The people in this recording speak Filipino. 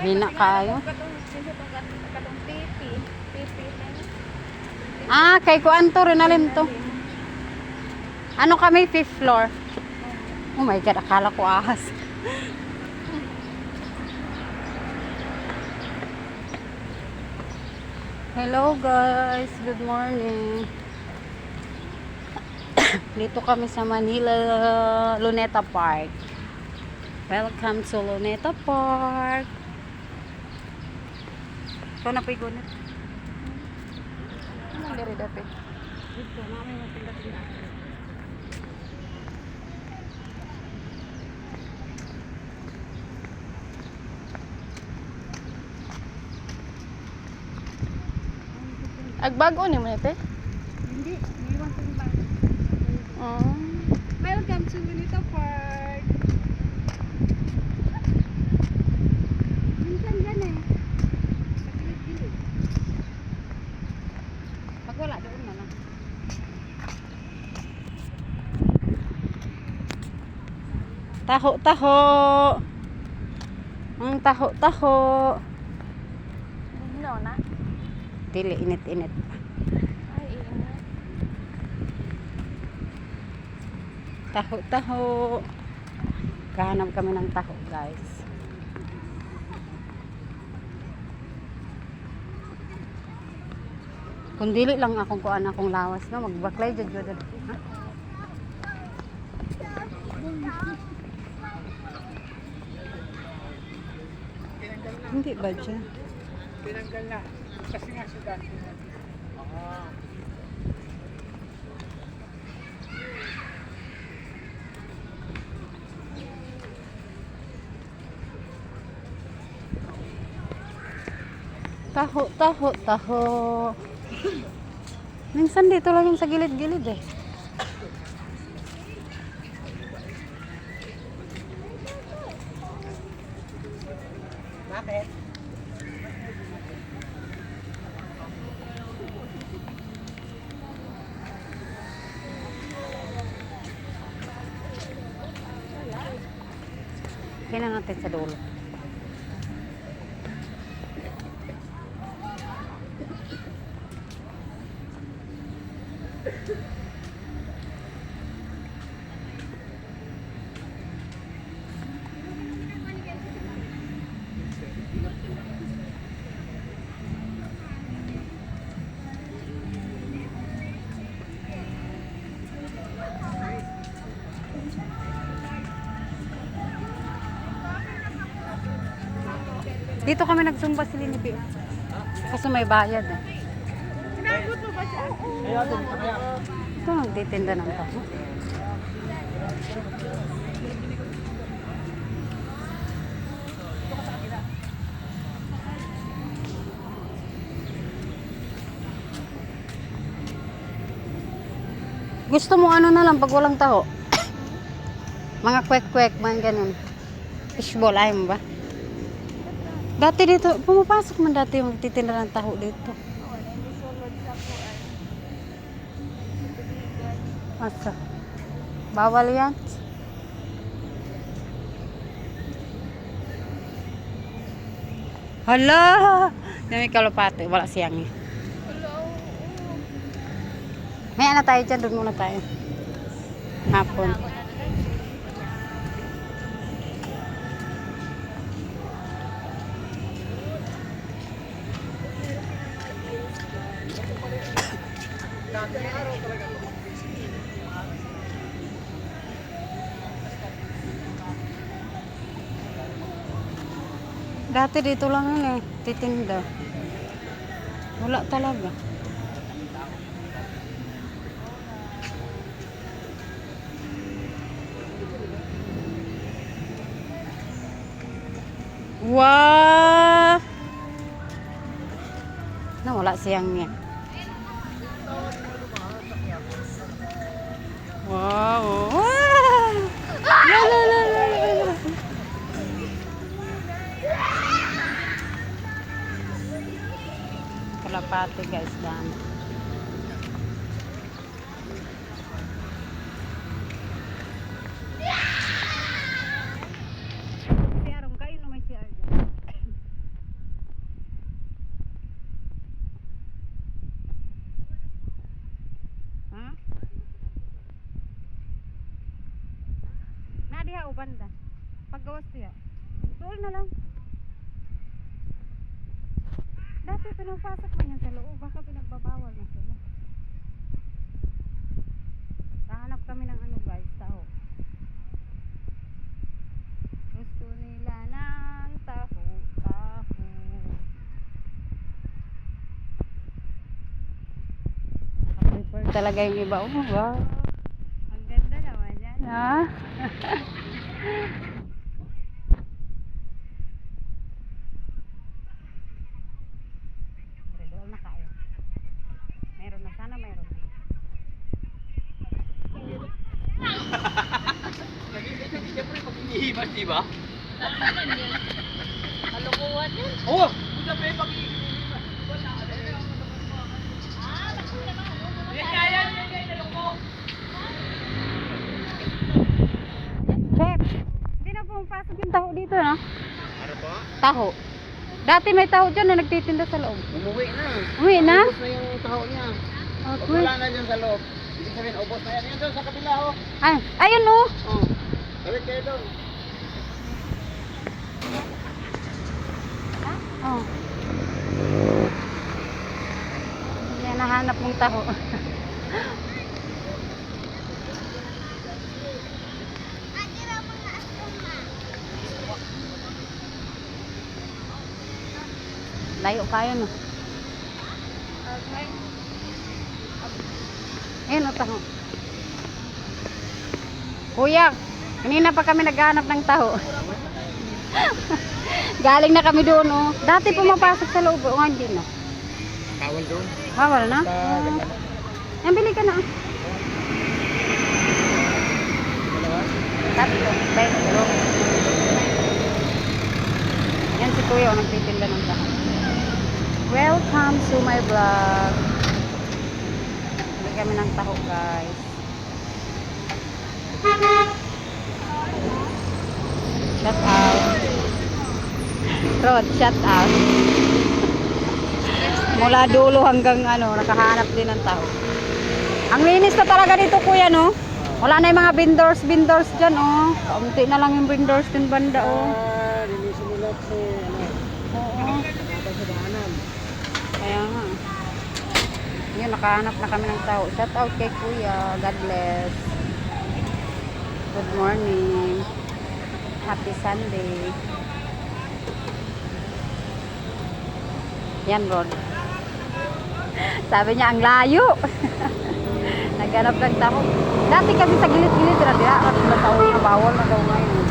Hina kayo. Katong pipi. Pipi. Ah, kay kuan to rin alim to. Ano kami, 5th floor? Oh my God, akala ko ahas. Hello guys, good morning. Dito kami sa Manila, Luneta Park. Welcome to Luneta Park. Ito na po'y gunit. Anong diri dati? Dito, namin magpinda-pinda. Agbago ni mo nito? Hindi, iniwan ko yung bag. Oh. Welcome to Luneta Park. Minsan yan eh. Sa gilid-gilid. Pag wala, doon na lang. Taho-taho. Ang taho-taho. No na. Dili, init-init. Ay, ingat. Taho-taho. Kahanap kami ng taho, guys. Kung dili lang akong kuan akong lawas, no, magbaklay jud jud. Ha? Hindi ba dyan? Tinanggal na. Kasi nga si Dante. Ah. Taho, taho, taho. Minsan dito lang yung sa gilid-gilid eh. Bakit? Kailan natin sa dulo. Dito kami nagsumba si Linipi. Kaso may bayad eh. Sinagot mo ba siya? Kaya doon, kaya. Ito nagtitinda ng taho. Gusto mo ano na lang pag walang taho? Mga kwek-kwek, mga ganun. Fishball, ayaw mo ba? Dati dito, pumapasok man dati yung titinda ng taho dito. Oo, nanisulod sa kuan. Asa? Bawal yan? Hala! May kalapate, wala siyang eh. Hello. May ano tayo dyan, doon muna tayo. Hapon. Dati dito lang yun eh, titinda. Wala talaga. Wow! Na wala siyang niya. Wow! Wow! La la la la la. Kalapate guys, dami. Si Arong kayo naman si Arong. banda. Paggawas niya. Doon na lang. Dati pinapasok man yan sa loob. Baka pinagbabawal na sila. Kahanap kami ng ano guys, tao. Gusto nila ng taho. Naka-prepare talaga yung iba. Oh, wow. Ang ganda naman yan. Ha? Doon na kayo. Meron na. Sana meron. Siyempre, pag inihimas, di ba? Kalukuhan yan. Oo! Kung sabi, pag inihimas. Yan, naloko. Chef, hindi na pumapasok yung taho dito, no? Ano po? Taho. Dati may taho dyan na nagtitinda sa loob. Umuwi na. Uwi na? Ubus na yung taho niya. Pag Okay. wala na dyan sa loob. Ibig sabihin, ubos na yan. Yan doon sa kabila, oh. Ay, ayun, no? Oh. Balik kayo doon. Oh. Yan, nahanap mong taho. Layo kayo, no? Okay. Ayun, o taho. Kuya, kanina pa kami naghahanap ng taho. Galing na kami doon, oh. Dati pumapasok sa loob, oh, hindi na. Bawal doon. Bawal na? Yan, bili ka na. Tatlo, 20. Yan si Kuya, oh, nagtitinda ng taho. Welcome to my vlog. Bili kami ng taho, guys. Shout out. Rod, shout out. Mula dulo hanggang ano, nakahanap din ng tao. Ang linis na talaga dito, kuya, no? Wala na yung mga vendors dyan, oh. Kaunti na lang yung vendors din banda, oh. Linisin nila kasi, ano, Oo. kapag sa daanan. Kaya nga. Yun, nakahanap na kami ng tao. Shout out kay kuya. God bless. Good morning. Happy Sunday. Yan, Rod. Sabi niya, ang layo. Naghanap ng tao. Dati kasi sa gilid-gilid na dira. At na tao na bawal na daw ngayon.